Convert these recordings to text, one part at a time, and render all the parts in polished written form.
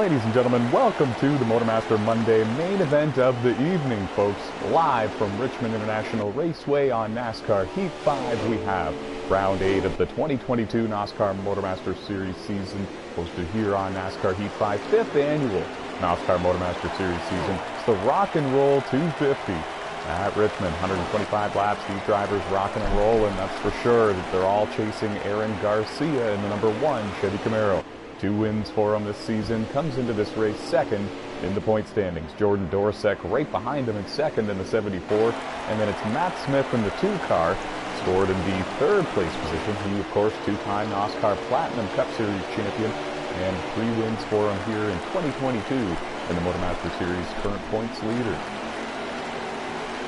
Ladies and gentlemen, welcome to the MotorMaster Monday main event of the evening, folks. Live from Richmond International Raceway on NASCAR Heat 5, we have Round 8 of the 2022 NOSSCAR MotorMaster Series season, hosted here on NASCAR Heat 5, 5th annual NOSSCAR MotorMaster Series season. It's the Rock and Roll 250 at Richmond. 125 laps, these drivers rocking and rolling, that's for sure. They're all chasing Aaron Garcia in the number 1 Chevy Camaro. 2 wins for him this season, comes into this race second in the point standings. Jordan Dorsek right behind him in second in the 74, and then it's Matt Smith in the 2 car, scored in the 3rd place position. He, of course, 2-time NOSSCAR Platinum Cup Series champion, and 3 wins for him here in 2022 in the MotorMaster Series current points leader.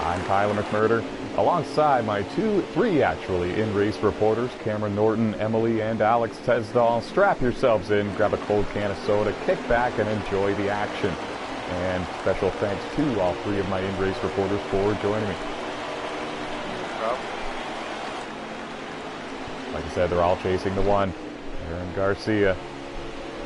I'm Tyler McMurder, alongside my 3 in-race reporters, Cameron Norton, Emily, and Alex Tesdall. Strap yourselves in, grab a cold can of soda, kick back, and enjoy the action. And special thanks to all 3 of my in-race reporters for joining me. Like I said, they're all chasing the 1. Aaron Garcia,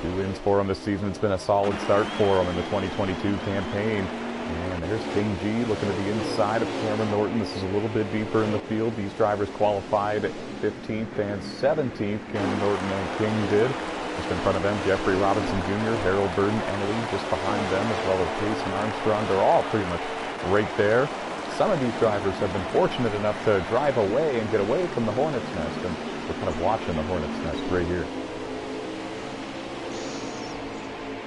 2 wins for him this season. It's been a solid start for him in the 2022 campaign. And there's King G looking at the inside of Cameron Norton. This is a little bit deeper in the field. These drivers qualified 15th and 17th. Cameron Norton and King did. Just in front of them, Jeffrey Robinson Jr., Harold Burton, Emily just behind them, as well as Jason Armstrong. They're all pretty much right there. Some of these drivers have been fortunate enough to drive away and get away from the Hornet's Nest, and we're kind of watching the Hornet's Nest right here.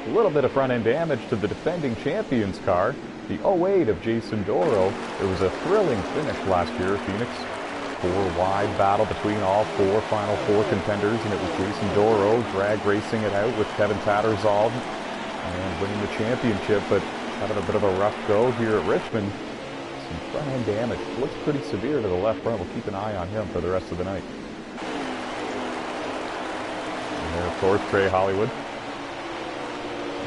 A little bit of front-end damage to the defending champions car, the 08 of Jason Doro. It was a thrilling finish last year at Phoenix. 4-wide battle between all 4 Final 4 contenders, and it was Jason Doro drag racing it out with Kevin Tattersall and winning the championship, but having a bit of a rough go here at Richmond. Some front-end damage. Looks pretty severe to the left front. We'll keep an eye on him for the rest of the night. And there, of course, Trey Hollywood.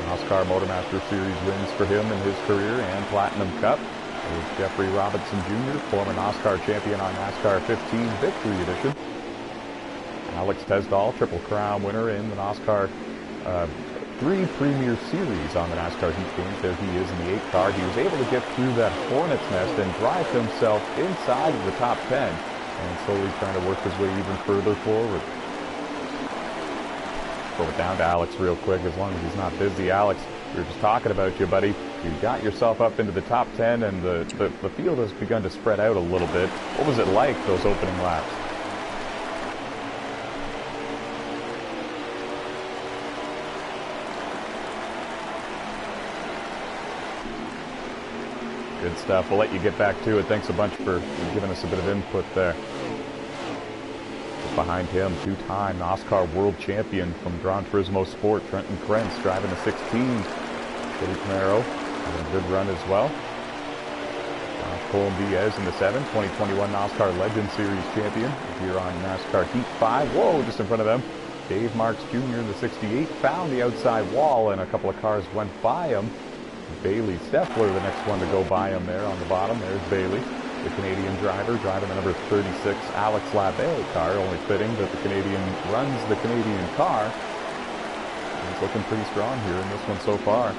NOSSCAR MotorMaster Series wins for him in his career and Platinum Cup. There's Jeffrey Robinson Jr., former NOSSCAR champion on NASCAR 15 Victory Edition. Alex Tesdall, Triple Crown winner in the NOSSCAR 3 Premier Series on the NASCAR Heat Games. There he is in the 8 car. He was able to get through that Hornet's Nest and drive himself inside of the top 10 and slowly trying to work his way even further forward. Throw it down to Alex real quick, as long as he's not busy. Alex, we were just talking about you, buddy. You got yourself up into the top 10, and the field has begun to spread out a little bit. What was it like, those opening laps? Good stuff. We'll let you get back to it. Thanks a bunch for giving us a bit of input there. Behind him, 2-time NOSSCAR World Champion from Gran Turismo Sport, Trenton Krentz, driving the 16 Chevy Camaro, having a good run as well. Colin Diaz in the 7, 2021 NOSSCAR Legend Series champion here on NASCAR Heat 5. Whoa, just in front of them, Dave Marks Jr. in the 68, found the outside wall, and a couple of cars went by him. Bailey Steffler, the next one to go by him there on the bottom. There's Bailey, the Canadian driver, driving the number 36 Alex Labbé car. Only fitting that the Canadian runs the Canadian car. And he's looking pretty strong here in this one so far.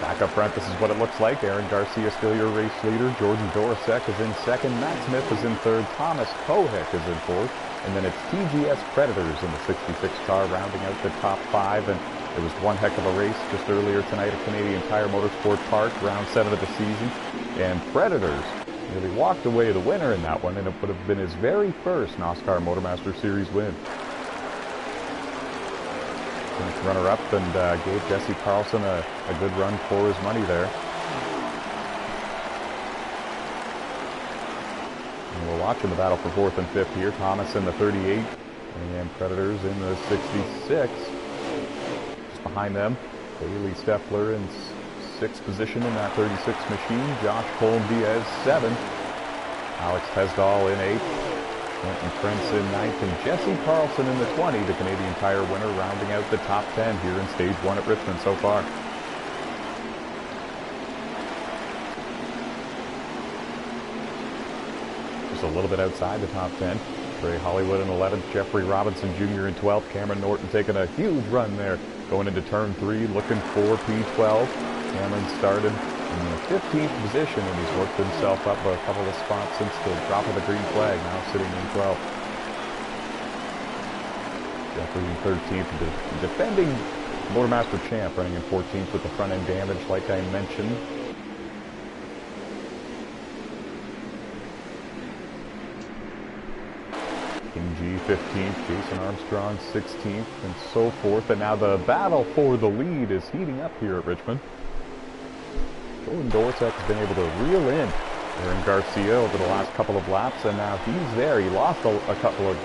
Back up front, this is what it looks like. Aaron Garcia still your race leader. Jordan Dorsek is in second. Matt Smith is in third. Thomas Kohek is in fourth. And then it's TGS Predators in the 66 car rounding out the top 5. And it was one heck of a race just earlier tonight at Canadian Tire Motorsport Park, round 7 of the season. And Predators really walked away the winner in that one, and it would have been his very first NOSSCAR MotorMaster Series win. Runner-up, and gave Jesse Carlson a good run for his money there. And we're watching the battle for 4th and 5th here. Thomas in the 38, and Predators in the 66. Just behind them, Bailey Steffler in 6th position in that 36 machine. Josh Colin Diaz 7. Alex Tesdall in 8th. Quentin Krentz in 9th, and Jesse Carlson in the 20, the Canadian Tire winner, rounding out the top 10 here in Stage 1 at Richmond so far. a little bit outside the top 10. Trey Hollywood in 11th, Jeffrey Robinson Jr. in 12th, Cameron Norton taking a huge run there, going into turn 3, looking for P12. Cameron started in the 15th position, and he's worked himself up a couple of spots since the drop of the green flag, now sitting in 12th. Jeffrey in 13th, defending MotorMaster champ, running in 14th with the front end damage, like I mentioned. King G 15th, Jason Armstrong 16th, and so forth. And now the battle for the lead is heating up here at Richmond. Jordan Dorset has been able to reel in Aaron Garcia over the last couple of laps, and now he's there. He lost a couple of,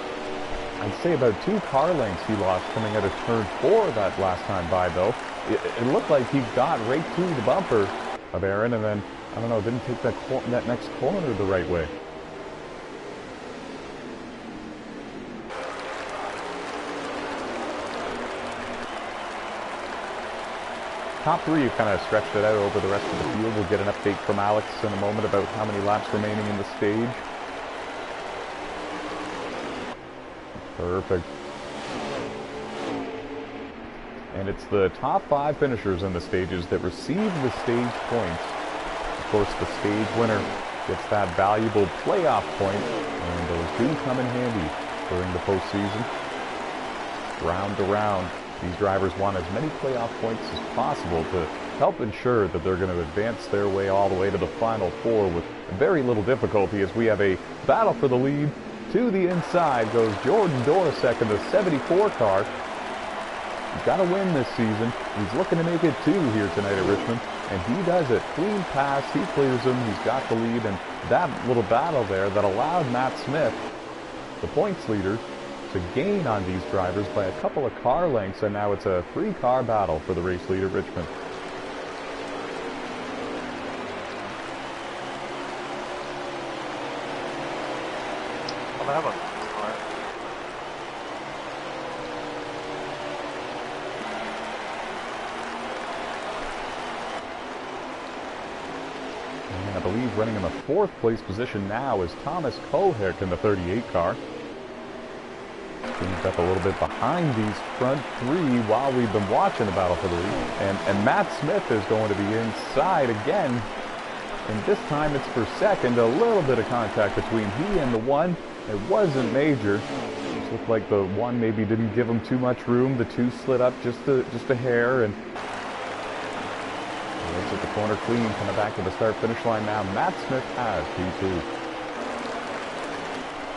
I'd say about 2 car lengths he lost coming out of turn 4 that last time by, though. It looked like he got right to the bumper of Aaron, and then, I don't know, didn't take that next corner the right way. Top 3 have kind of stretched it out over the rest of the field. We'll get an update from Alex in a moment about how many laps remaining in the stage. Perfect. And it's the top 5 finishers in the stages that receive the stage points. Of course, the stage winner gets that valuable playoff point, and those do come in handy during the postseason. Round to round, these drivers want as many playoff points as possible to help ensure that they're going to advance their way all the way to the Final 4 with very little difficulty, as we have a battle for the lead. To the inside goes Jordan Dorosek in the 74 car. He's got to win this season. He's looking to make it 2 here tonight at Richmond, and he does it. Clean pass, he clears him, he's got the lead, and that little battle there that allowed Matt Smith, the points leader, to gain on these drivers by a couple of car lengths, and now it's a 3-car battle for the race lead at Richmond. Well, that was and I believe running in the 4th place position now is Thomas Kohick in the 38 car. He's up a little bit behind these front 3 while we've been watching the battle for the lead. And Matt Smith is going to be inside again. And this time it's for second. A little bit of contact between he and the 1. It wasn't major. It looked like the 1 maybe didn't give him too much room. The 2 slid up just a hair, and looks at the corner clean, coming back to the start-finish line now. Matt Smith has P2.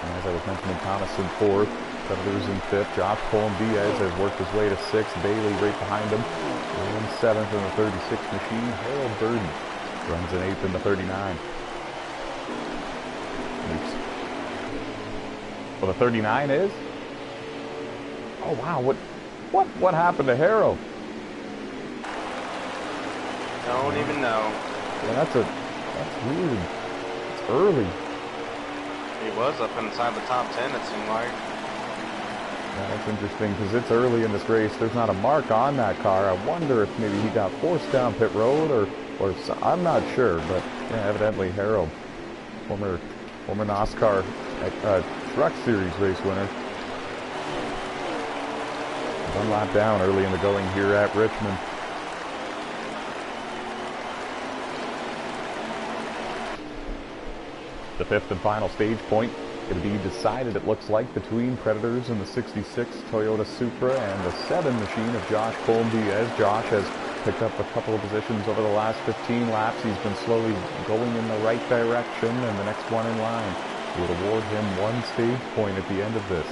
And as I was mentioning, Thomas in 4th. Predators in 5th. Josh Colin-Diaz has worked his way to 6th. Bailey right behind him. In 7th in the 36 machine. Harold Burden runs in 8th in the 39. Oops. Well, the 39 is? Oh wow! What happened to Harold? don't even know. Yeah, that's weird. It's early. He was up inside the top 10, it seemed like. Yeah, that's interesting because it's early in this race. There's not a mark on that car. I wonder if maybe he got forced down pit road or I'm not sure. But yeah, evidently Harold, former NOSSCAR Truck Series race winner, 1 lap down early in the going here at Richmond. The 5th and final stage point going to be decided, it looks like, between Predators and the 66 Toyota Supra and the 7 machine of Josh Colin-Diaz. Josh has picked up a couple of positions over the last 15 laps. He's been slowly going in the right direction, and the next one in line would award him 1 stage point at the end of this.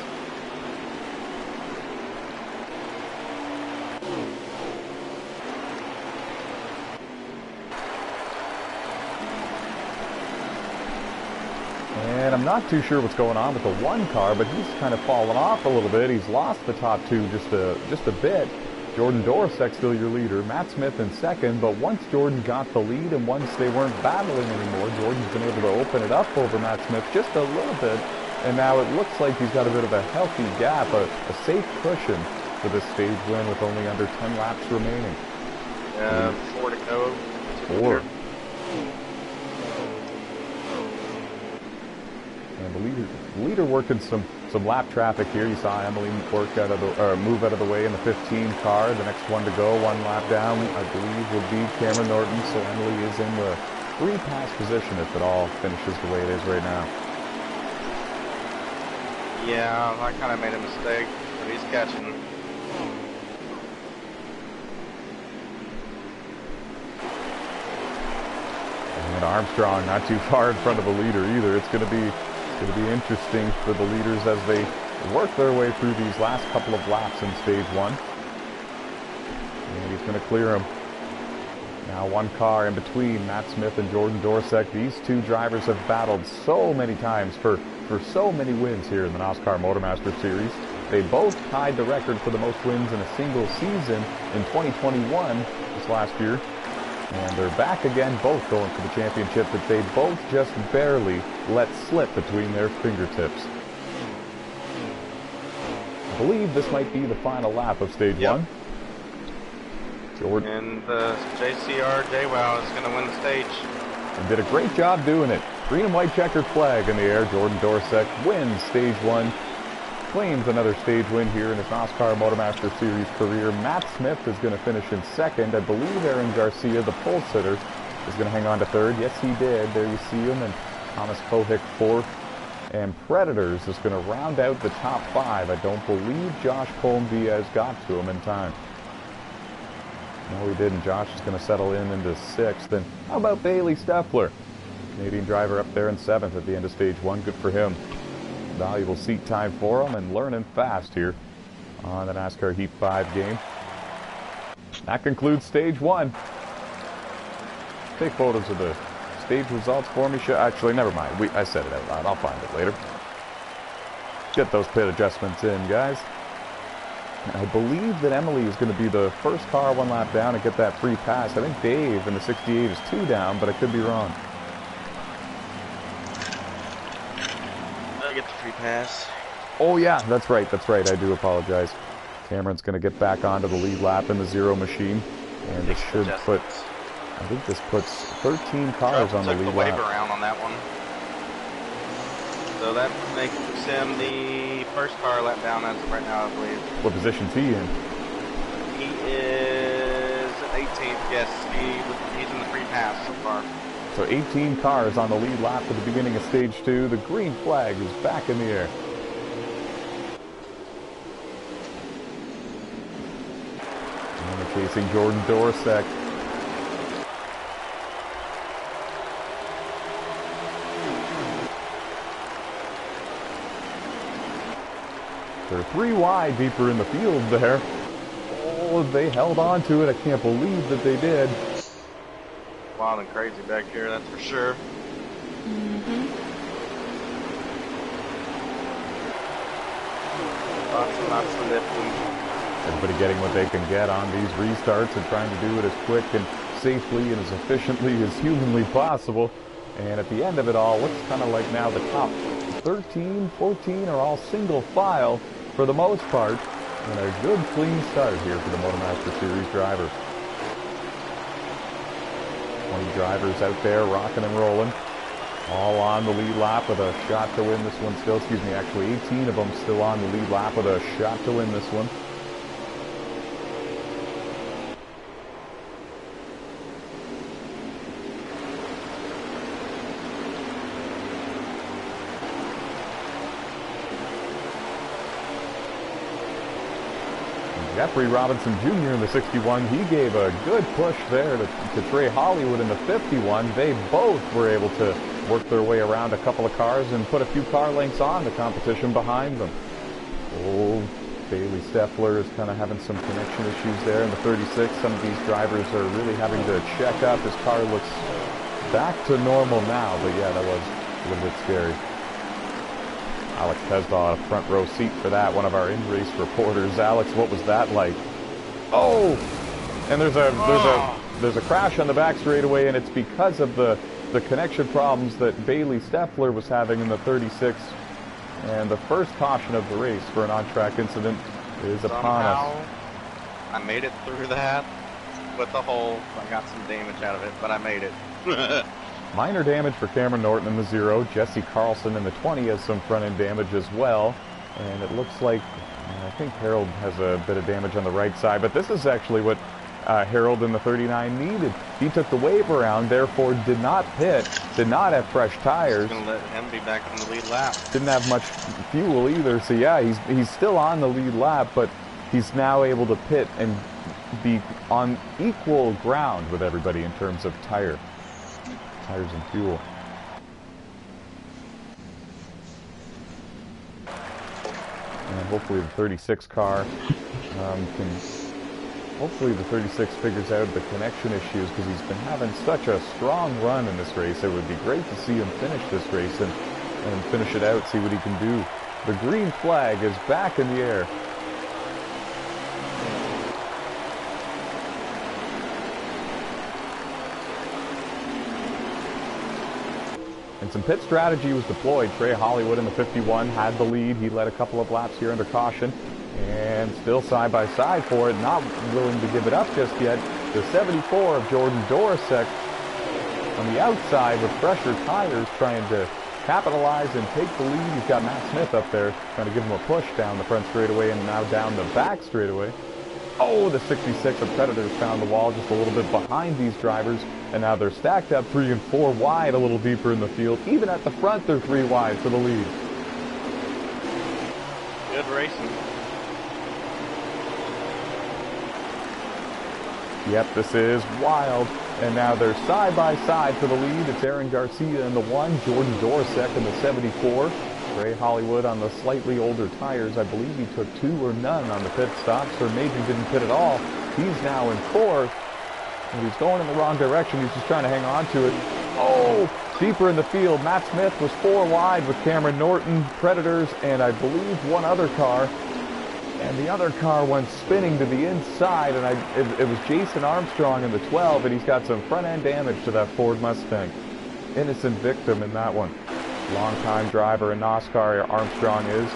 And I'm not too sure what's going on with the 1 car, but he's kind of fallen off a little bit. He's lost the top 2 just a bit. Jordan Dorosek still your leader, Matt Smith in 2nd, but once Jordan got the lead and once they weren't battling anymore, Jordan's been able to open it up over Matt Smith just a little bit, and now it looks like he's got a bit of a healthy gap, a safe cushion for this stage win with only under 10 laps remaining. 4 to go. 4. leader working some lap traffic here. You saw Emily move out of the way in the 15 car. The next one to go, one lap down, I believe, would be Cameron Norton. So Emily is in the free pass position if it all finishes the way it is right now. Yeah, I kind of made a mistake, but he's catching. And Armstrong not too far in front of the leader either. It's going to be interesting for the leaders as they work their way through these last couple of laps in stage one. And he's going to clear him. Now one car in between Matt Smith and Jordan Dorsek. These two drivers have battled so many times for so many wins here in the NOSSCAR MotorMaster Series. They both tied the record for the most wins in a single season in 2021 this last year. And they're back again, both going for the championship that they both just barely let slip between their fingertips. I believe this might be the final lap of stage one. Jordan. And the JCR JWoww is going to win the stage. And did a great job doing it. Green and white checkered flag in the air. Jordan Dorsek wins stage one. Claims another stage win here in his NOSSCAR MotorMaster Series career. Matt Smith is going to finish in second. I believe Aaron Garcia, the pole sitter, is going to hang on to third. Yes, he did. There you see him. And Thomas Kohik fourth. And Predators is going to round out the top five. I don't believe Josh Colm-Diaz got to him in time. No, he didn't. Josh is going to settle into sixth. And how about Bailey Steffler? Canadian driver up there in seventh at the end of stage one. Good for him. Valuable seat time for him and learning fast here on the NASCAR Heat 5 game. That concludes stage one. Take photos of the stage results for me. Actually, never mind. I said it out loud. I'll find it later. Get those pit adjustments in, guys. I believe that Emily is going to be the first car one lap down and get that free pass. I think Dave in the 68 is two down, but I could be wrong. I get the free pass. Oh yeah, that's right. I do apologize. Cameron's going to get back onto the lead lap in the zero machine, and this should put. I think this puts 13 cars on the lead lap. Took the wave around on that one, so that makes him the first car lap down as of right now, I believe. What position's he in? He is 18th. Yes, he's in the free pass so far. So 18 cars on the lead lap at the beginning of stage two. The green flag is back in the air. And they're chasing Jordan Dorsek. They're three wide deeper in the field there. Oh, they held on to it. I can't believe that they did. Wild and crazy back here, that's for sure. Lots of lifting. Everybody getting what they can get on these restarts and trying to do it as quick and safely and as efficiently as humanly possible. And at the end of it all, looks kind of like now the top 13, 14 are all single file for the most part. And a good clean start here for the MotorMaster Series driver. 20 drivers out there rocking and rolling. All on the lead lap with a shot to win this one still. Excuse me, actually 18 of them still on the lead lap with a shot to win this one. Jeffrey Robinson Jr. in the 61, he gave a good push there to Trey Hollywood in the 51. They both were able to work their way around a couple of cars and put a few car lengths on the competition behind them. Oh, Bailey Steffler is kind of having some connection issues there in the 36. Some of these drivers are really having to check up. His car looks back to normal now, but yeah, that was a little bit scary. Alex Tesdaw, a front row seat for that, one of our in-race reporters. Alex, what was that like? Oh! And there's a crash on the back straightaway, and it's because of the connection problems that Bailey Steffler was having in the 36. And the first caution of the race for an on-track incident is upon us. I made it through that with the hole. I got some damage out of it, but I made it. Minor damage for Cameron Norton in the 0. Jesse Carlson in the 20 has some front-end damage as well. And it looks like, I think Harold has a bit of damage on the right side, but this is actually what Harold in the 39 needed. He took the wave around, therefore did not pit, did not have fresh tires. Going to let him be back on the lead lap. Didn't have much fuel either, so yeah, he's still on the lead lap, but he's now able to pit and be on equal ground with everybody in terms of tires and fuel. And hopefully the 36 car hopefully the 36 figures out the connection issues, because he's been having such a strong run in this race. It would be great to see him finish this race and finish it out, see what he can do. The green flag is back in the air. And some pit strategy was deployed. Trey Hollywood in the 51 had the lead. He led a couple of laps here under caution. And still side by side for it, not willing to give it up just yet. The 74 of Jordan Dorosek on the outside with fresher tires, trying to capitalize and take the lead. He's got Matt Smith up there trying to give him a push down the front straightaway and now down the back straightaway. Oh, the 66 of Predators found the wall just a little bit behind these drivers, and now they're stacked up 3 and 4 wide a little deeper in the field. Even at the front, they're 3 wide for the lead. Good racing. Yep, this is wild. And now they're side by side for the lead. It's Aaron Garcia in the 1, Jordan Dorosek in the 74. Ray Hollywood on the slightly older tires. I believe he took 2 or none on the pit stops, or maybe didn't pit at all. He's now in 4th. And he's going in the wrong direction. He's just trying to hang on to it. Oh, deeper in the field. Matt Smith was 4 wide with Cameron Norton, Predators, and I believe one other car. And the other car went spinning to the inside, and it was Jason Armstrong in the 12, and he's got some front-end damage to that Ford Mustang. Innocent victim in that one. Long-time driver in NOSSCAR, Armstrong is.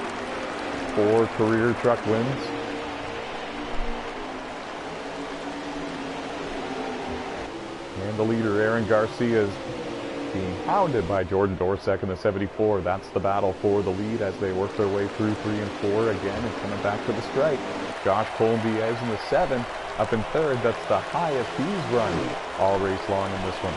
4 career truck wins. And the leader, Aaron Garcia, is being hounded by Jordan Dorosek in the 74. That's the battle for the lead as they work their way through 3 and 4 again and coming back to the strike. Josh Cole-Diaz in the 7, up in 3rd. That's the highest he's run all race long in this one.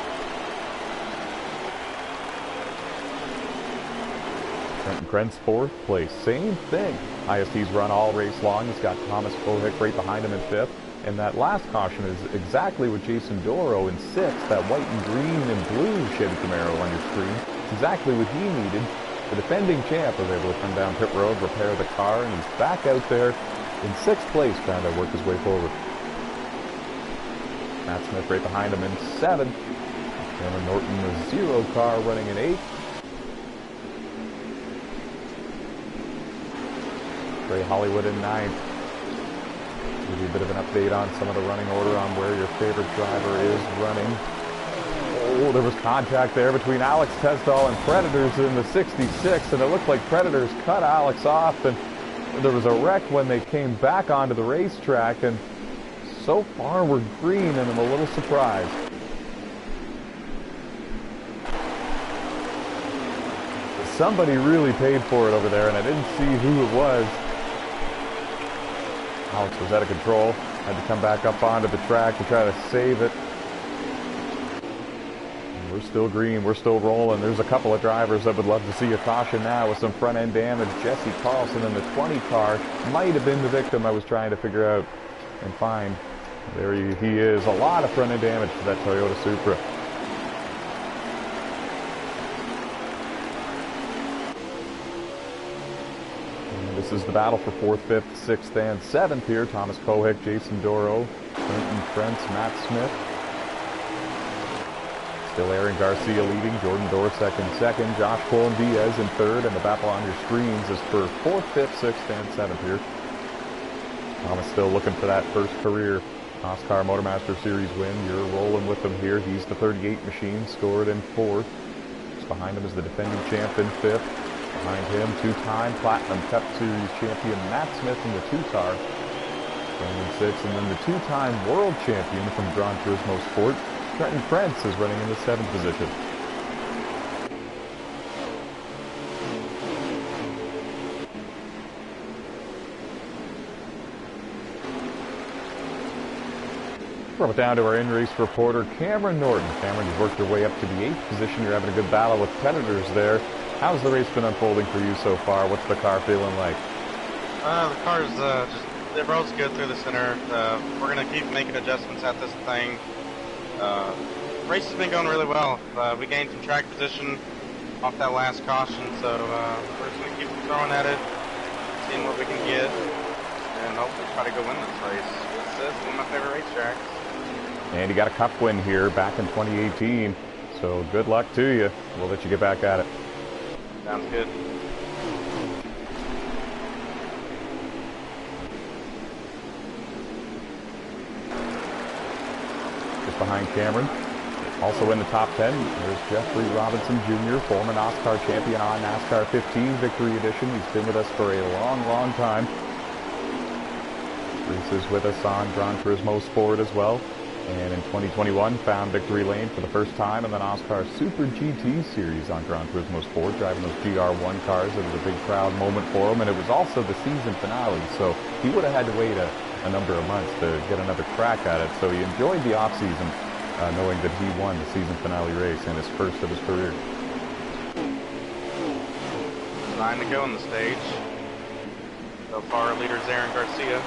Trenton Krentz 4th place. Same thing. Highest he's run all race long. He's got Thomas Kohick right behind him in 5th. And that last caution is exactly what Jason Doro in 6th, that white and green and blue Chevy Camaro on your screen. It's exactly what he needed. The defending champ was able to come down pit road, repair the car, and he's back out there in 6th place, trying to work his way forward. Matt Smith right behind him in 7th. Cameron Norton, the 0 car, running in 8th. Ray Hollywood in 9th. Give you a bit of an update on some of the running order on where your favorite driver is running. Oh, there was contact there between Alex Tesdall and Predators in the 66, and it looked like Predators cut Alex off, and there was a wreck when they came back onto the racetrack, and so far we're green, and I'm a little surprised. Somebody really paid for it over there, and I didn't see who it was. Alex was out of control, had to come back up onto the track to try to save it. And we're still green, we're still rolling. There's a couple of drivers that would love to see a caution now with some front end damage. Jesse Carlson in the 20 car might have been the victim I was trying to figure out and find. There he is, a lot of front end damage to that Toyota Supra. This is the battle for 4th, 5th, 6th, and 7th here. Thomas Kohick, Jason Doro, Trenton Krentz, Matt Smith. Still Aaron Garcia leading, Jordan Dorosek in 2nd, Josh Cole-Diaz in 3rd, and the battle on your screens is for 4th, 5th, 6th, and 7th here. Thomas still looking for that first career NASCAR MotorMaster Series win. You're rolling with him here. He's the 38 machine, scored in 4th. Just behind him is the defending champ in 5th. Behind him, 2-time Platinum Cup Series champion Matt Smith in the 2-car, running in 6th, and then the 2-time world champion from Gran Turismo Sport, Trenton Krentz, is running in the 7th position. Throw it down to our in-race reporter, Cameron Norton. Cameron, you've worked your way up to the 8th position. You're having a good battle with competitors there. How's the race been unfolding for you so far? What's the car feeling like? The car's it rolls good through the center. We're going to keep making adjustments at this thing. The race has been going really well. We gained some track position off that last caution, so we're just going to keep throwing at it, seeing what we can get, and hopefully try to go win this race. This is one of my favorite racetracks. And you got a cup win here back in 2018, so good luck to you. We'll let you get back at it. Sounds good. Just behind Cameron, also in the top 10, there's Jeffrey Robinson Jr., former NOSSCAR champion on NASCAR 15 Victory Edition. He's been with us for a long time. Races with us on Gran Turismo Sport as well. And in 2021, found victory lane for the first time in the NOSSCAR Super GT Series on Gran Turismo Sport, driving those GR1 cars. It was a big proud moment for him, and it was also the season finale, so he would have had to wait a number of months to get another crack at it. So he enjoyed the off-season, knowing that he won the season finale race and his first of his career. 9 to go on the stage. So far, leader's Aaron Garcia.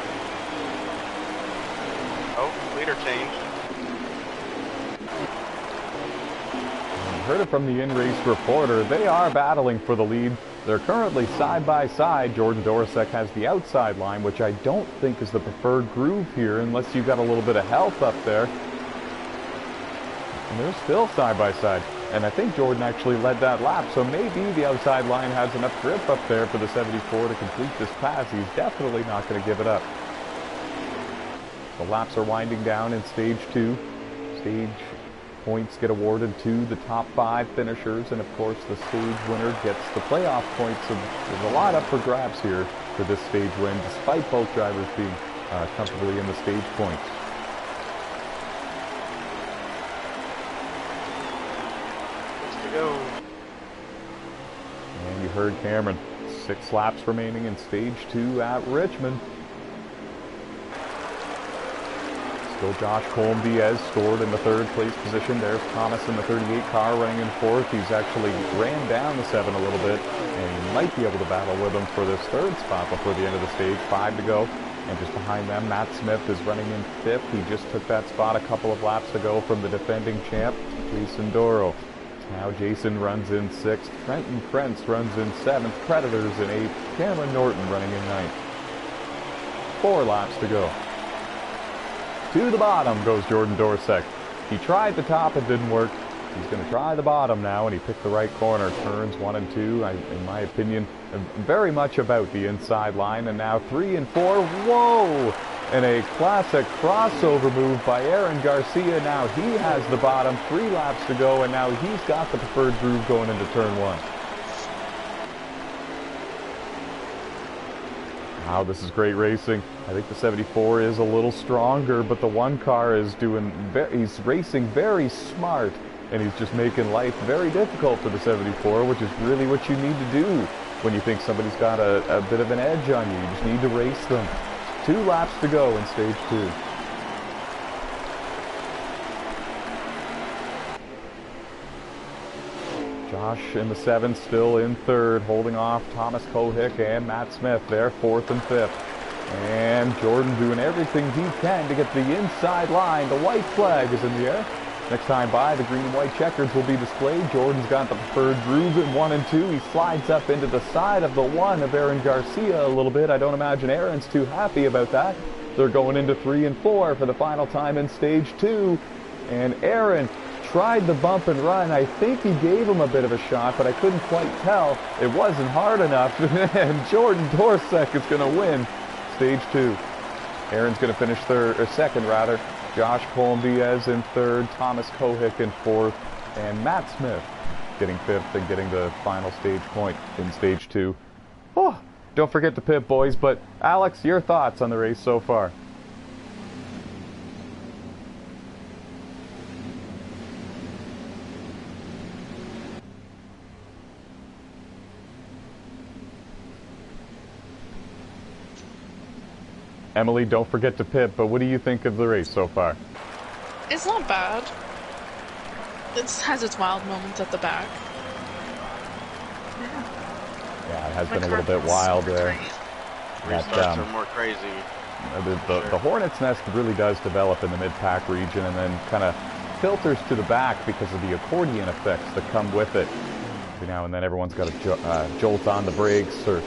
Oh, leader changed. Heard it from the in-race reporter. They are battling for the lead. They're currently side by side. Jordan Dorosek has the outside line, which I don't think is the preferred groove here unless you've got a little bit of health up there. And they're still side by side. And I think Jordan actually led that lap, so maybe the outside line has enough grip up there for the 74 to complete this pass. He's definitely not going to give it up. The laps are winding down in stage 2. Stage points get awarded to the top 5 finishers, and of course the stage winner gets the playoff points. So there's a lot up for grabs here for this stage win, despite both drivers being comfortably in the stage points. Let's go. And you heard Cameron. 6 laps remaining in stage 2 at Richmond. Still Josh Colm-Diaz scored in the 3rd place position. There's Thomas in the 38 car running in 4th. He's actually ran down the 7 a little bit, and he might be able to battle with him for this 3rd spot before the end of the stage. 5 to go. And just behind them, Matt Smith is running in 5th. He just took that spot a couple of laps ago from the defending champ, Jason Doro. Now Jason runs in 6th. Trenton Krentz runs in 7th. Predators in 8th. Cameron Norton running in 9th. 4 laps to go. To the bottom goes Jordan Dorosek. He tried the top, it didn't work. He's going to try the bottom now, and he picked the right corner. Turns 1 and 2, in my opinion, very much about the inside line. And now 3 and 4. Whoa! And a classic crossover move by Aaron Garcia. Now he has the bottom. 3 laps to go, and now he's got the preferred groove going into turn 1. Wow, this is great racing. I think the 74 is a little stronger, but the 1 car is he's racing very smart, and he's just making life very difficult for the 74, which is really what you need to do when you think somebody's got a bit of an edge on you. You just need to race them. 2 laps to go in stage 2. Josh in the 7, still in 3rd, holding off Thomas Kohick and Matt Smith there, 4th and 5th. And Jordan doing everything he can to get the inside line. The white flag is in the air. Next time by, the green and white checkers will be displayed. Jordan's got the preferred groove in 1 and 2. He slides up into the side of the 1 of Aaron Garcia a little bit. I don't imagine Aaron's too happy about that. They're going into 3 and 4 for the final time in stage 2. And Aaron tried the bump and run. I think he gave him a bit of a shot, but I couldn't quite tell. It wasn't hard enough, and Jordan Dorosek is going to win stage 2. Aaron's going to finish 2nd rather. Josh Colm-Diaz in 3rd, Thomas Kohick in 4th, and Matt Smith getting 5th and getting the final stage point in stage 2. Oh, don't forget to pit, boys. But Alex, your thoughts on the race so far? Emily, don't forget to pit, but what do you think of the race so far? It's not bad. It has its wild moments at the back. Yeah, it has been a little bit wild there. Restarts are more crazy. The Hornet's Nest really does develop in the mid-pack region and then kind of filters to the back because of the accordion effects that come with it. Every now and then everyone's got to jolt on the brakes or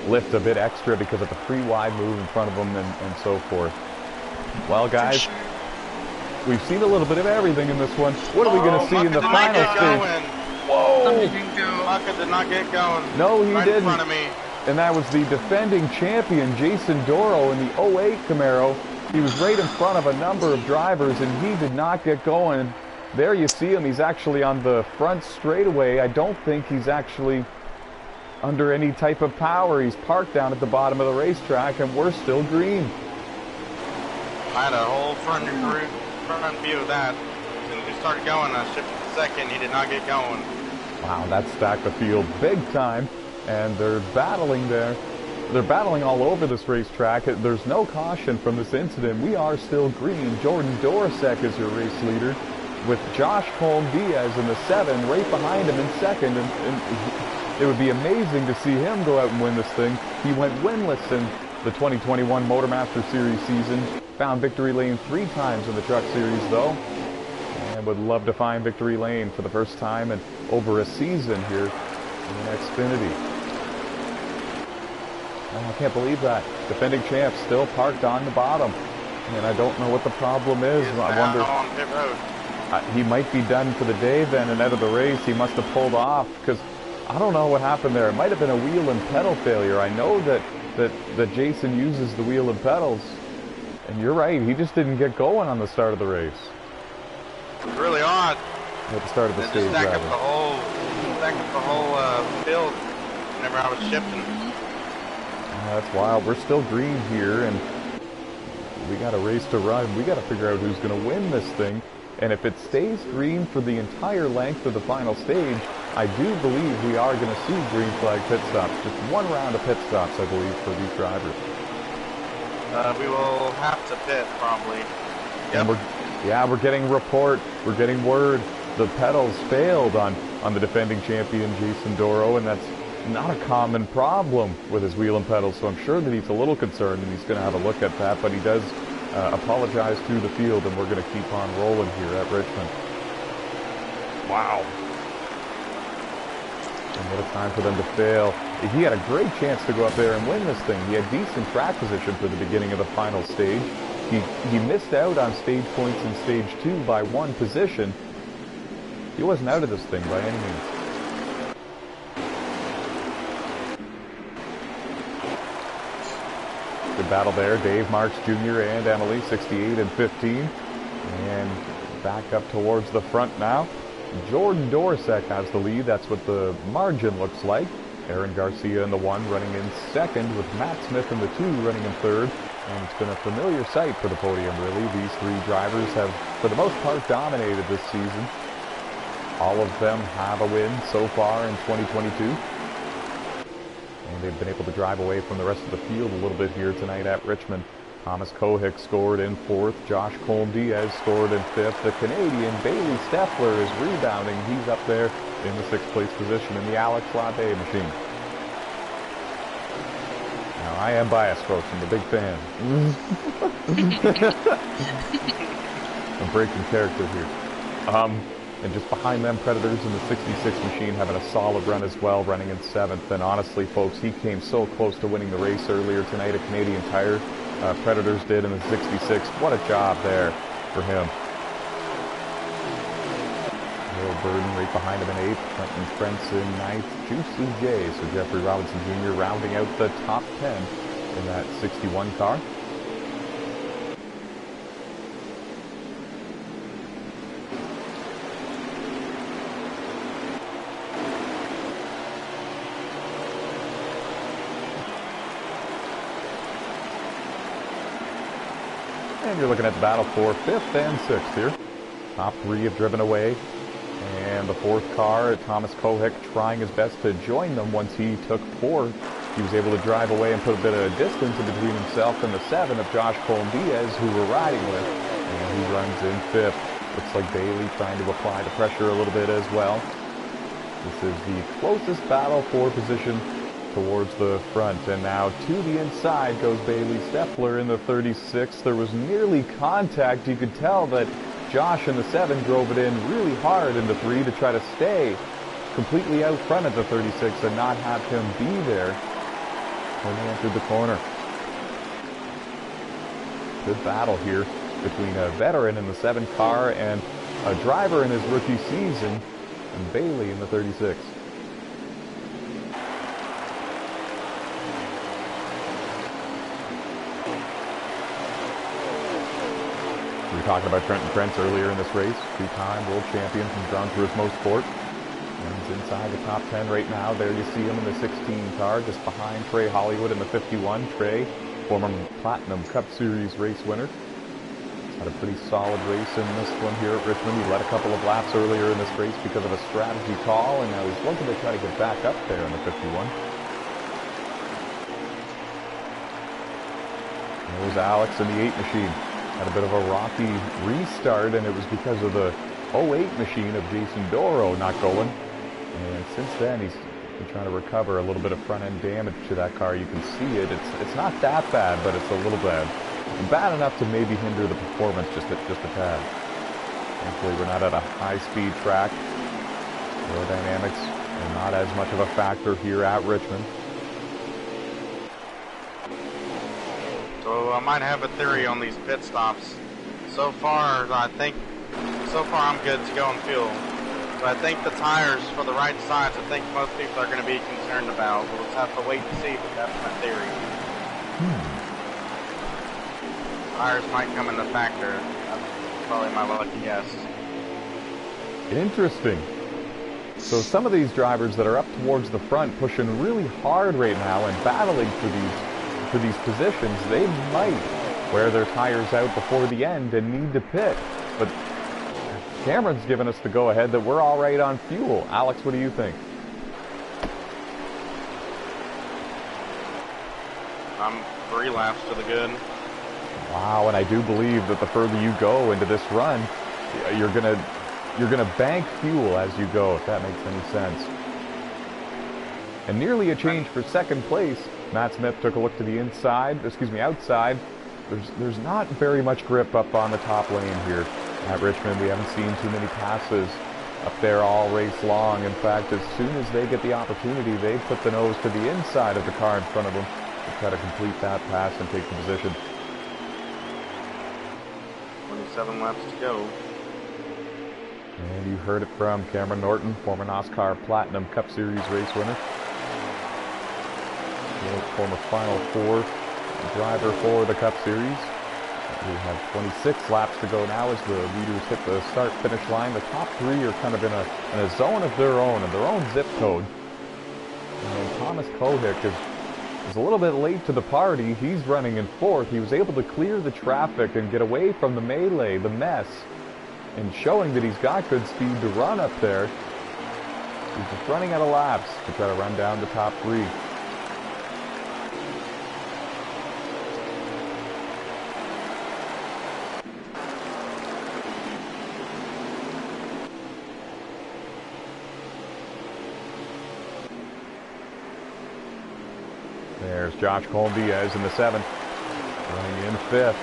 lift a bit extra because of the free wide move in front of them and so forth. Well, guys, we've seen a little bit of everything in this one. What are we going to see in the final stage? Whoa! Maka did not get going. No, he didn't. In front of me. And that was the defending champion, Jason Doro, in the 08 Camaro. He was right in front of a number of drivers, and he did not get going. There you see him. He's actually on the front straightaway. I don't think he's actually under any type of power. He's parked down at the bottom of the racetrack, and we're still green. I had a whole front view of that. As soon as we started going, I shifted to second. He did not get going. Wow, that stacked the field big time. And they're battling there. They're battling all over this racetrack. There's no caution from this incident. We are still green. Jordan Dorosek is your race leader with Josh Colm-Diaz in the 7, right behind him in second. And it would be amazing to see him go out and win this thing. He went winless in the 2021 MotorMaster Series season. Found victory lane 3 times in the Truck Series, though. And would love to find victory lane for the first time in over a season here in the Xfinity. Oh, I can't believe that. Defending champ still parked on the bottom. And I don't know what the problem is. I wonder. On pit road. He might be done for the day then and out of the race. He must have pulled off because I don't know what happened there. It might have been a wheel and pedal failure. I know that Jason uses the wheel and pedals. And you're right. He just didn't get going on the start of the race. It's really odd. At the start of the stage, stack up the whole field whenever I was shifting. That's wild. We're still green here, and we got a race to run. We got to figure out who's going to win this thing. And if it stays green for the entire length of the final stage, I do believe we are going to see green flag pit stops. Just one round of pit stops, I believe, for these drivers. We will have to pit, probably. Yep. And we're getting report. We're getting word. The pedals failed on the defending champion, Jason Doro, and that's not a common problem with his wheel and pedals, so I'm sure that he's a little concerned and he's going to have a look at that, but he does apologize to the field, and we're going to keep on rolling here at Richmond. Wow. And what a time for them to fail. He had a great chance to go up there and win this thing. He had decent track position for the beginning of the final stage. He missed out on stage points in stage 2 by 1 position. He wasn't out of this thing by any means. Good battle there. Dave Marks Jr. and Emily, 68 and 15. And back up towards the front now. Jordan Dorosek has the lead. That's what the margin looks like. Aaron Garcia in the 1 running in second, with Matt Smith in the 2 running in third. And it's been a familiar sight for the podium, really. These 3 drivers have, for the most part, dominated this season. All of them have a win so far in 2022. And they've been able to drive away from the rest of the field a little bit here tonight at Richmond. Thomas Kohick scored in 4th. Josh Colm-Diaz scored in 5th. The Canadian Bailey Steffler is rebounding. He's up there in the 6th place position in the Alex Labbe machine. Now, I am biased, folks. I'm a big fan. I'm breaking character here. And just behind them, Predators in the 66 machine having a solid run as well, running in 7th. And honestly, folks, he came so close to winning the race earlier tonight at Canadian Tire. Predators did in the 66. What a job there for him. Will Burden right behind him in 8th. Quentin Prince in 9th. Juicy J. So Jeffrey Robinson Jr. rounding out the top 10 in that 61 car. And you're looking at the battle for 5th and 6th here. Top 3 have driven away. And the 4th car, Thomas Kohick, trying his best to join them once he took 4th. He was able to drive away and put a bit of distance in between himself and the 7 of Josh Colm-Diaz, who we're riding with. And He runs in 5th. Looks like Bailey trying to apply the pressure a little bit as well. This is the closest battle for position towards the front. And now to the inside goes Bailey Steffler in the 36. There was nearly contact. You could tell that Josh in the 7 drove it in really hard in the 3 to try to stay completely out front at the 36 and not have him be there when he entered the corner. Good battle here between a veteran in the 7 car and a driver in his rookie season, and Bailey in the 36. We were talking about Trenton Prince earlier in this race, 2-time world champion from Gran Turismo Sport. He's inside the top 10 right now. There you see him in the 16 car, just behind Trey Hollywood in the 51. Trey, former Platinum Cup Series race winner. Had a pretty solid race in this one here at Richmond. He led a couple of laps earlier in this race because of a strategy call, and now he's looking to try to get back up there in the 51. There's Alex in the 8 machine. Had a bit of a rocky restart, and it was because of the 08 machine of Jason Doro not going. And since then, he's been trying to recover a little bit of front-end damage to that car. You can see it. It's not that bad, but it's a little bad. Bad enough to maybe hinder the performance just a tad. Thankfully, we're not at a high-speed track. Aerodynamics are not as much of a factor here at Richmond. So I might have a theory on these pit stops. So far, I'm good to go on fuel. But I think the tires for the right sides, I think most people are going to be concerned about. We'll just have to wait and see, but that's my theory. Tires might come into factor. That's probably my lucky guess. Interesting. So some of these drivers that are up towards the front pushing really hard right now and battling for these positions, they might wear their tires out before the end and need to pit. But Cameron's given us the go-ahead that we're all right on fuel. Alex, what do you think? I'm 3 laps to the good. Wow, and I do believe that the further you go into this run, you're gonna bank fuel as you go, if that makes any sense. And nearly a change for second place. Matt Smith took a look to the outside. There's not very much grip up on the top lane here at Richmond. We haven't seen too many passes up there all race long. In fact, as soon as they get the opportunity, they put the nose to the inside of the car in front of them to try to complete that pass and take the position. 27 laps to go. And you heard it from Cameron Norton, former NASCAR Platinum Cup Series race winner. Former Final Four driver for the Cup Series. We have 26 laps to go now as the leaders hit the start-finish line. The top 3 are kind of in a zone of their own zip code. And Thomas Kohik is a little bit late to the party. He's running in 4th. He was able to clear the traffic and get away from the melee, the mess, and showing that he's got good speed to run up there. He's just running out of laps to try to run down the top 3. There's Josh Colm-Diaz in the 7th, running in 5th.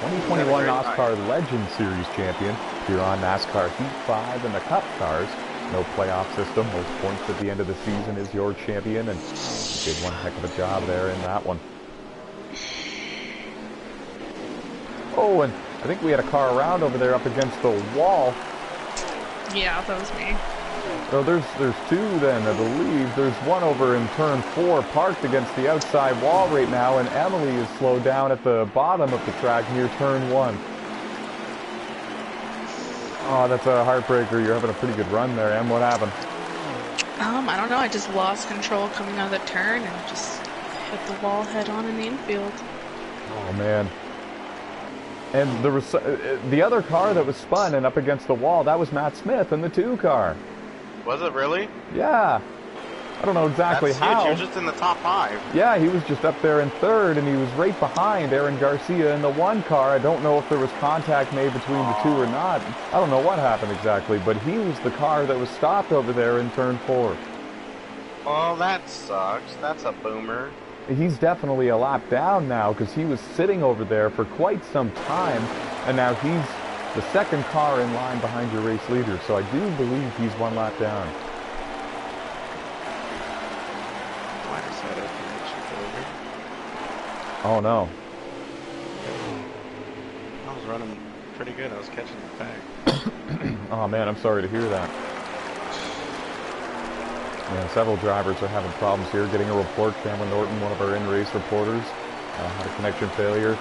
2021 NOSSCAR Legend Series champion here on NASCAR Heat 5 in the Cup cars. No playoff system. Most points at the end of the season is your champion, and did one heck of a job there in that one. Oh, and I think we had a car around over there up against the wall. Yeah, that was me. No, there's 2 then, I believe. There's one over in turn 4 parked against the outside wall right now, and Emily is slowed down at the bottom of the track near turn 1. Oh, that's a heartbreaker. You're having a pretty good run there, Em. What happened? I don't know. I just lost control coming out of the turn and just hit the wall head on in the infield. Oh, man. And there was the other car that was spun and up against the wall. That was Matt Smith in the 2 car. Was it really? Yeah. I don't know exactly That's huge. how. He was just in the top 5. Yeah, he was just up there in third, and he was right behind Aaron Garcia in the 1 car. I don't know if there was contact made between the 2 or not. I don't know what happened exactly, but he was the car that was stopped over there in turn 4. Oh, that sucks. That's a boomer. He's definitely a lap down now because he was sitting over there for quite some time, and now he's the 2nd car in line behind your race leader, so I do believe he's 1 lap down. Oh no. I was running pretty good. I was catching the pack. Oh man, I'm sorry to hear that. Man, several drivers are having problems here getting a report. Cameron Norton, one of our in-race reporters, had a connection failure,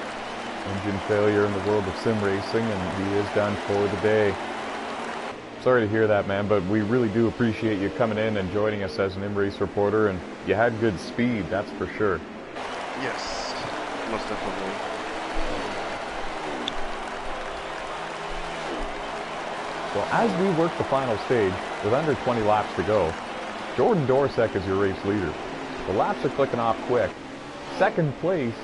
engine failure in the world of sim racing, and he is done for the day. Sorry to hear that, man, but we really do appreciate you coming in and joining us as an in-race reporter, and you had good speed, that's for sure. Yes, most definitely. So as we work the final stage, with under 20 laps to go, Jordan Dorsek is your race leader. The laps are clicking off quick. 2nd place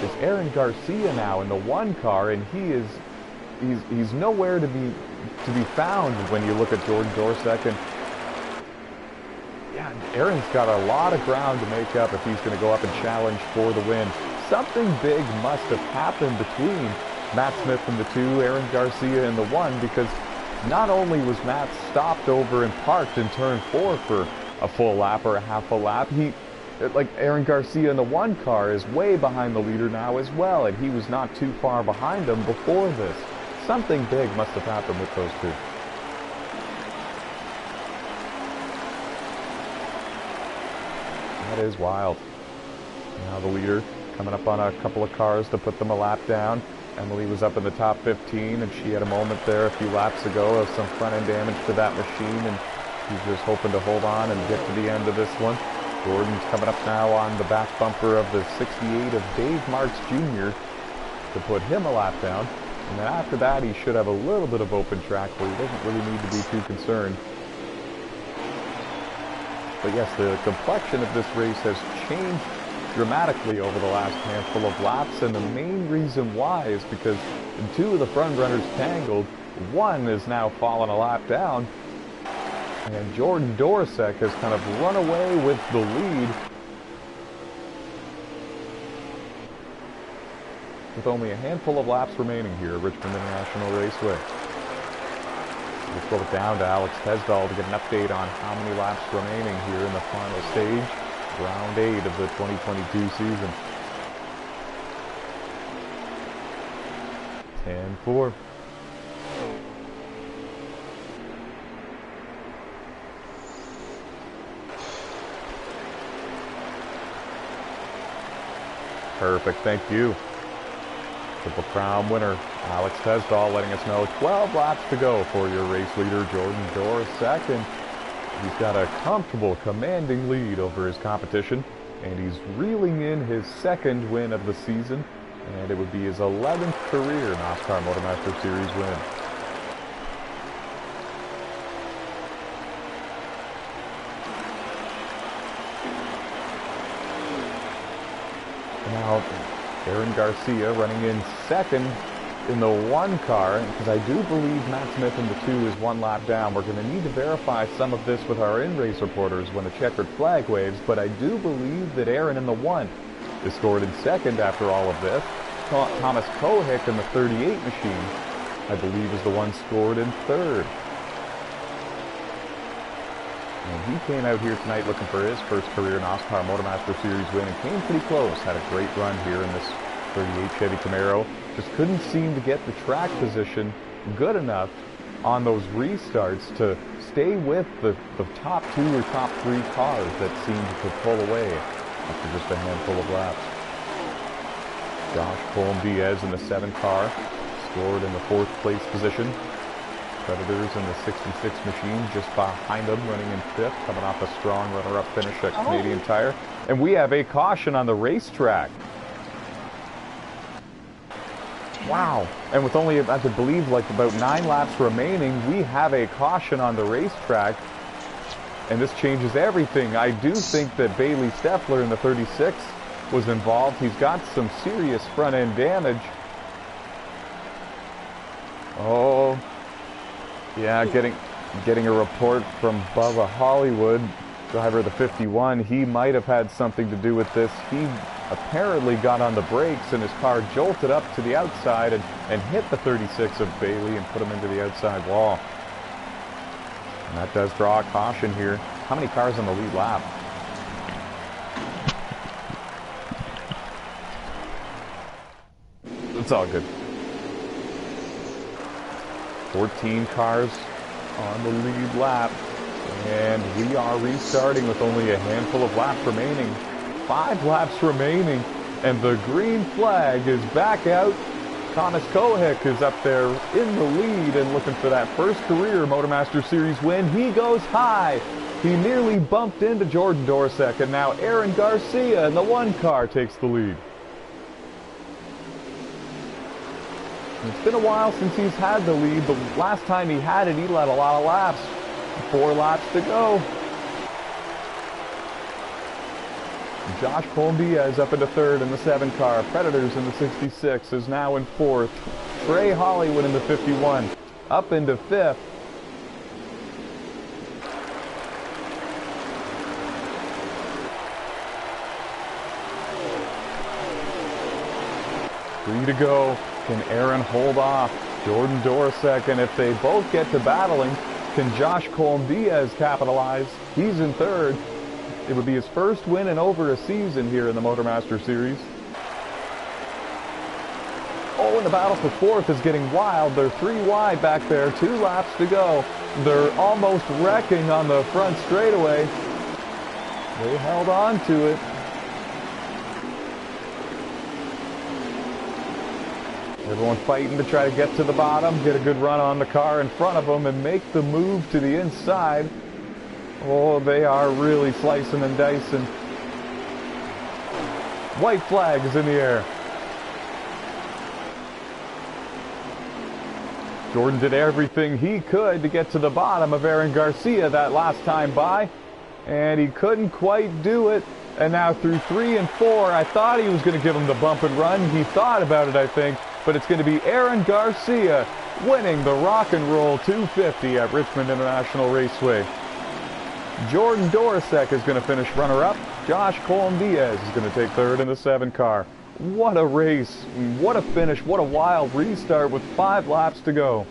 is Aaron Garcia now in the 1 car, and he's nowhere to be found when you look at Jordan Dorsek. And yeah, Aaron's got a lot of ground to make up if he's going to go up and challenge for the win. Something big must have happened between Matt Smith in the 2, Aaron Garcia in the 1, because not only was Matt stopped over and parked in turn 4 for a full lap or a half a lap, like Aaron Garcia in the 1 car is way behind the leader now as well, and he was not too far behind him before this. Something big must have happened with those 2. That is wild. Now the leader coming up on a couple of cars to put them a lap down. Emily was up in the top 15, and she had a moment there a few laps ago of some front-end damage to that machine, and she's just hoping to hold on and get to the end of this one. Jordan's coming up now on the back bumper of the 68 of Dave Marks Jr. to put him a lap down. And then after that, he should have a little bit of open track where he doesn't really need to be too concerned. But yes, the complexion of this race has changed dramatically over the last handful of laps, and the main reason why is because 2 of the front runners tangled. 1 is now fallen a lap down, and Jordan Dorsek has kind of run away with the lead with only a handful of laps remaining here at Richmond International Raceway. Let's go down to Alex Tesdahl to get an update on how many laps remaining here in the final stage, round 8 of the 2022 season. 10-4. Perfect, thank you. Triple Crown winner, Alex Tesdahl, letting us know 12 laps to go for your race leader, Jordan Dorsek. And he's got a comfortable, commanding lead over his competition, and he's reeling in his 2nd win of the season, and it would be his 11th career NASCAR MotorMaster Series win. Now, Aaron Garcia running in 2nd in the 1 car, because I do believe Matt Smith in the 2 is 1 lap down. We're going to need to verify some of this with our in-race reporters when the checkered flag waves, but I do believe that Aaron in the 1 is scored in 2nd after all of this. Thomas Kohick in the 38 machine, I believe, is the one scored in 3rd. And he came out here tonight looking for his first career NASCAR MotorMaster Series win and came pretty close. Had a great run here in this 38 Chevy Camaro. Just couldn't seem to get the track position good enough on those restarts to stay with the top 2 or top 3 cars that seemed to pull away after just a handful of laps. Josh Colm-Diaz in the 7 car, scored in the 4th place position. Predators in the 66 machine just behind them, running in 5th, coming off a strong runner-up finish at Canadian Tire. And we have a caution on the racetrack. Wow. And with only, I believe, like about 9 laps remaining, we have a caution on the racetrack. and this changes everything. I do think that Bailey Steffler in the 36 was involved. He's got some serious front-end damage. Oh, yeah, getting a report from Bubba Hollywood, driver of the 51. He might have had something to do with this. He apparently got on the brakes and his car jolted up to the outside and hit the 36 of Bailey and put him into the outside wall. And that does draw a caution here. How many cars on the lead lap? It's all good. 14 cars on the lead lap. And we are restarting with only a handful of laps remaining. 5 laps remaining. And the green flag is back out. Thomas Kohik is up there in the lead and looking for that first career MotorMaster Series win. He goes high. He nearly bumped into Jordan Dorsek, and now Aaron Garcia in the 1 car takes the lead. It's been a while since he's had the lead, but last time he had it, he led a lot of laps. 4 laps to go. Josh Colombiez up into 3rd in the 7 car. Predators in the 66 is now in 4th. Trey Hollywood in the 51 up into 5th. Three to go. Can Aaron hold off Jordan Dorsek? And if they both get to battling, can Josh Colombiez capitalize? He's in 3rd. It would be his first win in over a season here in the MotorMaster Series. Oh, and the battle for 4th is getting wild. They're 3 wide back there, 2 laps to go. They're almost wrecking on the front straightaway. They held on to it. Everyone fighting to try to get to the bottom, get a good run on the car in front of them, and make the move to the inside. Oh, they are really slicing and dicing. White flag is in the air. Jordan did everything he could to get to the bottom of Aaron Garcia that last time by, and he couldn't quite do it. And now through 3 and 4, I thought he was going to give him the bump and run. He thought about it, I think, but it's going to be Aaron Garcia winning the Rock and Roll 250 at Richmond International Raceway. Jordan Dorsek is going to finish runner-up. Josh Colombiez is going to take 3rd in the 7 car. What a race. What a finish. What a wild restart with 5 laps to go.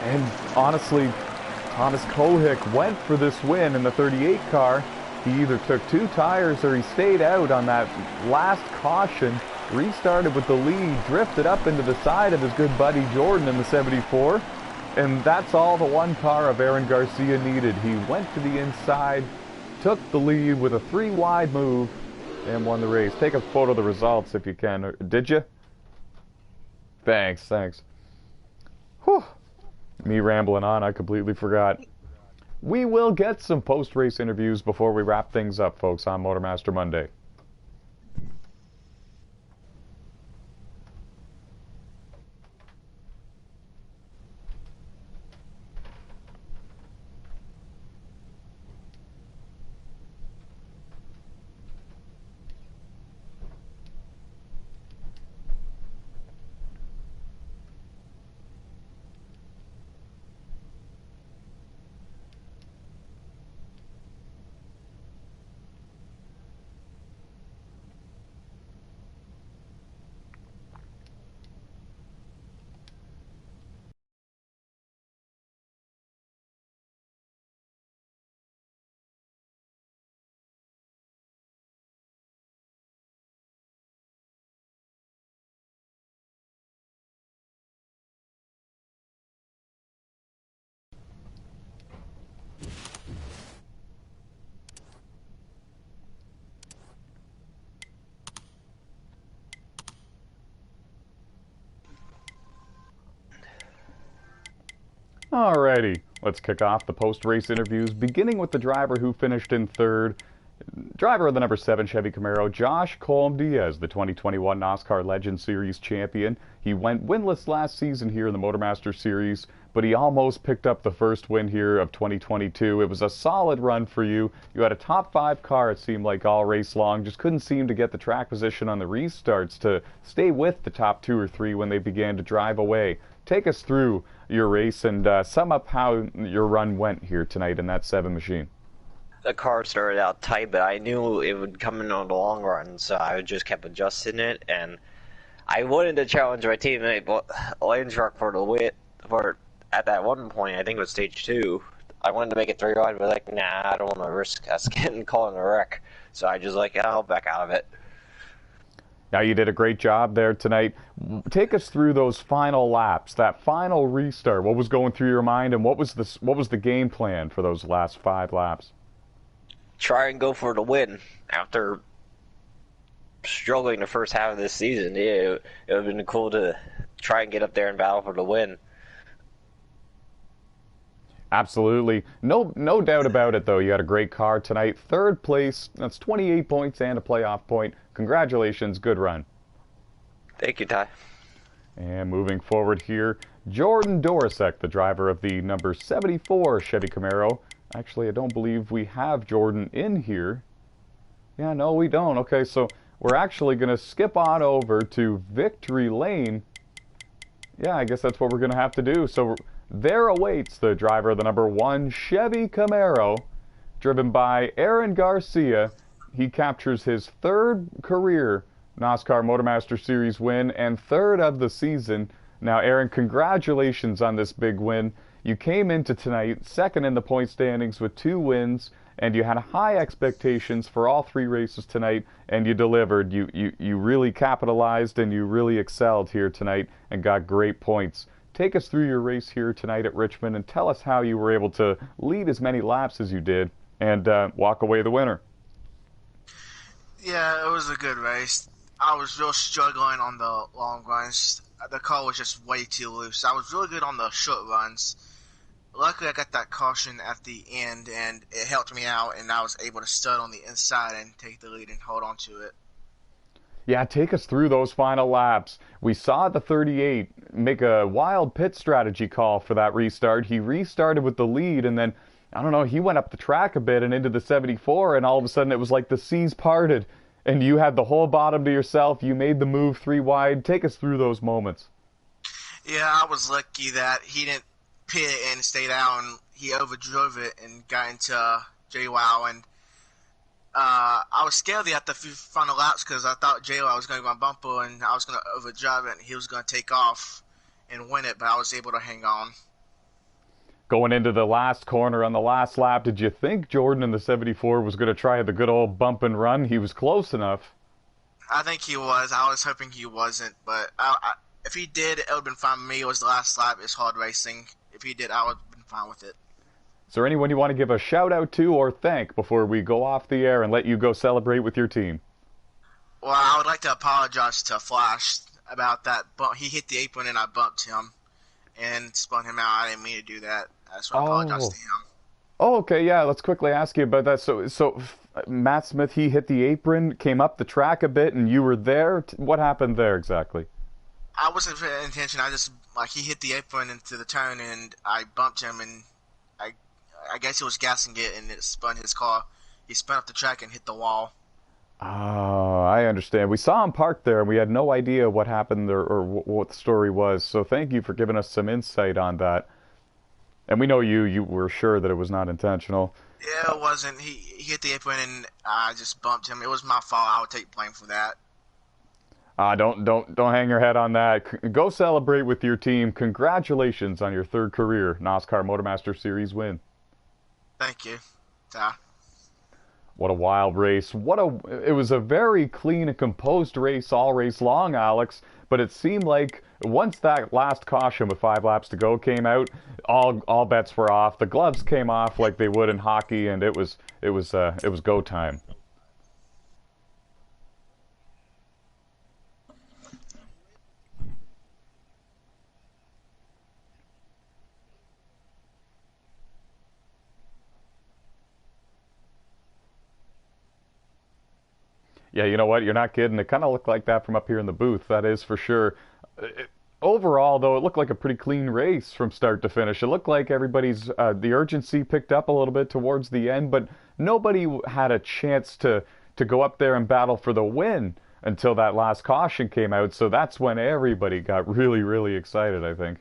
And honestly, Thomas Kohik went for this win in the 38 car. He either took 2 tires or he stayed out on that last caution. Restarted with the lead, drifted up into the side of his good buddy Jordan in the 74, and that's all the 1 car of Aaron Garcia needed. He went to the inside, took the lead with a 3 wide move, and won the race. Take a photo of the results if you can. Did you? Thanks. Whew. Me rambling on, I completely forgot. We will get some post-race interviews before we wrap things up, folks, on MotorMaster Monday. Alrighty, let's kick off the post-race interviews, beginning with the driver who finished in 3rd. Driver of the number 7 Chevy Camaro, Josh Colm Diaz, the 2021 NASCAR Legend Series champion. He went winless last season here in the MotorMaster Series, but he almost picked up the first win here of 2022. It was a solid run for you. You had a top 5 car, it seemed like, all race long. Just couldn't seem to get the track position on the restarts to stay with the top 2 or 3 when they began to drive away. Take us through your race and sum up how your run went here tonight in that 7 machine. The car started out tight, but I knew it would come in on the long run, so I just kept adjusting it, and I wanted to challenge my teammate Landstruck for the win. At that one point, I think it was stage 2, I wanted to make it 3 wide, but like, nah, I don't want to risk us getting caught in a wreck, so I just like, I'll back out of it. Now, you did a great job there tonight. Take us through those final laps, that final restart. What was going through your mind, and what was the game plan for those last 5 laps? Try and go for the win after struggling the first half of this season. Yeah, it would have been cool to try and get up there and battle for the win. Absolutely. No doubt about it, though. You had a great car tonight. 3rd place. That's 28 points and a playoff point. Congratulations. Good run. Thank you, Ty. And moving forward here, Jordan Dorosek, the driver of the number 74 Chevy Camaro. Actually, I don't believe we have Jordan in here. Yeah, no, we don't. Okay, so we're actually going to skip on over to Victory Lane. Yeah, I guess that's what we're going to have to do. So there awaits the driver of the number 1 Chevy Camaro, driven by Aaron Garcia. He captures his 3rd career NASCAR MotorMaster Series win and 3rd of the season. Now, Aaron, congratulations on this big win. You came into tonight 2nd in the point standings with 2 wins, and you had high expectations for all 3 races tonight, and you delivered. You really capitalized, and you really excelled here tonight and got great points. Take us through your race here tonight at Richmond and tell us how you were able to lead as many laps as you did and walk away the winner. Yeah, it was a good race. I was real struggling on the long runs. The car was just way too loose. I was really good on the short runs. Luckily, I got that caution at the end, and it helped me out, and I was able to stud on the inside and take the lead and hold on to it. Yeah, take us through those final laps. We saw the 38 make a wild pit strategy call for that restart. He restarted with the lead, and then, I don't know, he went up the track a bit and into the 74, and all of a sudden it was like the seas parted, and you had the whole bottom to yourself. You made the move 3 wide. Take us through those moments. Yeah, I was lucky that he didn't pit and stayed out, and he overdrove it and got into JWoww, and I was scared at the final laps because I thought JWoww was going to go on bumper and I was going to overdrive it and he was going to take off and win it, but I was able to hang on. Going into the last corner on the last lap, did you think Jordan in the 74 was going to try the good old bump and run? He was close enough. I think he was. I was hoping he wasn't, but if he did, it would have been fine with me. It was the last lap. It's hard racing. If he did, I would have been fine with it. Is there anyone you want to give a shout out to or thank before we go off the air and let you go celebrate with your team? Well, I would like to apologize to Flash about that bump. He hit the apron and I bumped him and spun him out. I didn't mean to do that. I just want to apologize to him. Oh, okay, yeah, let's quickly ask you about that. So Matt Smith, he hit the apron, came up the track a bit, and you were there. What happened there exactly? I wasn't paying attention. I just, he hit the apron into the turn, and I bumped him, and I guess he was gassing it, and it spun his car. He spun up the track and hit the wall. Oh, I understand. We saw him parked there, and we had no idea what happened or what the story was. So thank you for giving us some insight on that. And we know you were sure that it was not intentional. Yeah, it wasn't. He hit the apron, and I just bumped him. It was my fault. I would take blame for that. Don't hang your head on that. Go celebrate with your team. Congratulations on your 3rd career NASCAR MotorMaster Series win. Thank you. Ta. What a wild race. It was a very clean and composed race all race long, Alex, but it seemed like once that last caution with 5 laps to go came out, all bets were off. The gloves came off like they would in hockey, and it was go time. Yeah, you know what? You're not kidding. It kind of looked like that from up here in the booth. That is for sure. Overall, though, it looked like a pretty clean race from start to finish. It looked like everybody's the urgency picked up a little bit towards the end, but nobody had a chance to go up there and battle for the win until that last caution came out. So that's when everybody got really, really excited, I think.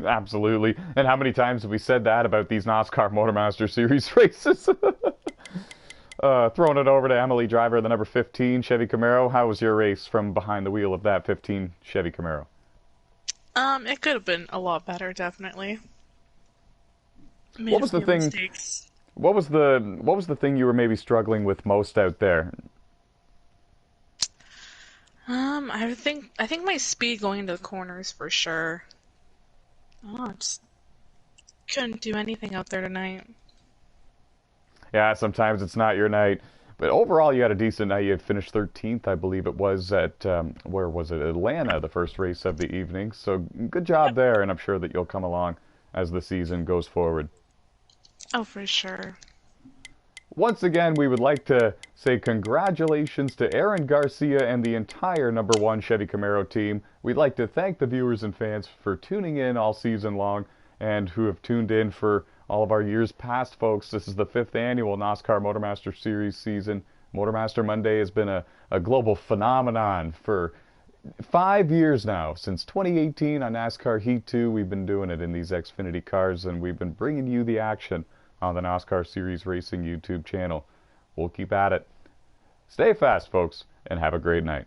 Absolutely. And how many times have we said that about these NASCAR MotorMaster Series races? Throwing it over to Emily, driver of the number 15 Chevy Camaro. How was your race from behind the wheel of that 15 Chevy Camaro? It could have been a lot better, definitely. Made What a was the few thing? mistakes. What was the thing you were maybe struggling with most out there? I think my speed going into the corners for sure. Oh, just couldn't do anything out there tonight. Yeah, sometimes it's not your night. But overall, you had a decent night. You had finished 13th, I believe it was, at, where was it? Atlanta, the first race of the evening. So good job there, and I'm sure that you'll come along as the season goes forward. Oh, for sure. Once again, we would like to say congratulations to Aaron Garcia and the entire number 1 Chevy Camaro team. We'd like to thank the viewers and fans for tuning in all season long and who have tuned in for all of our years past, folks. This is the 5th annual NASCAR MotorMaster Series season. MotorMaster Monday has been a global phenomenon for 5 years now. Since 2018 on NASCAR Heat 2, we've been doing it in these Xfinity cars, and we've been bringing you the action on the NASCAR Series Racing YouTube channel. We'll keep at it. Stay fast, folks, and have a great night.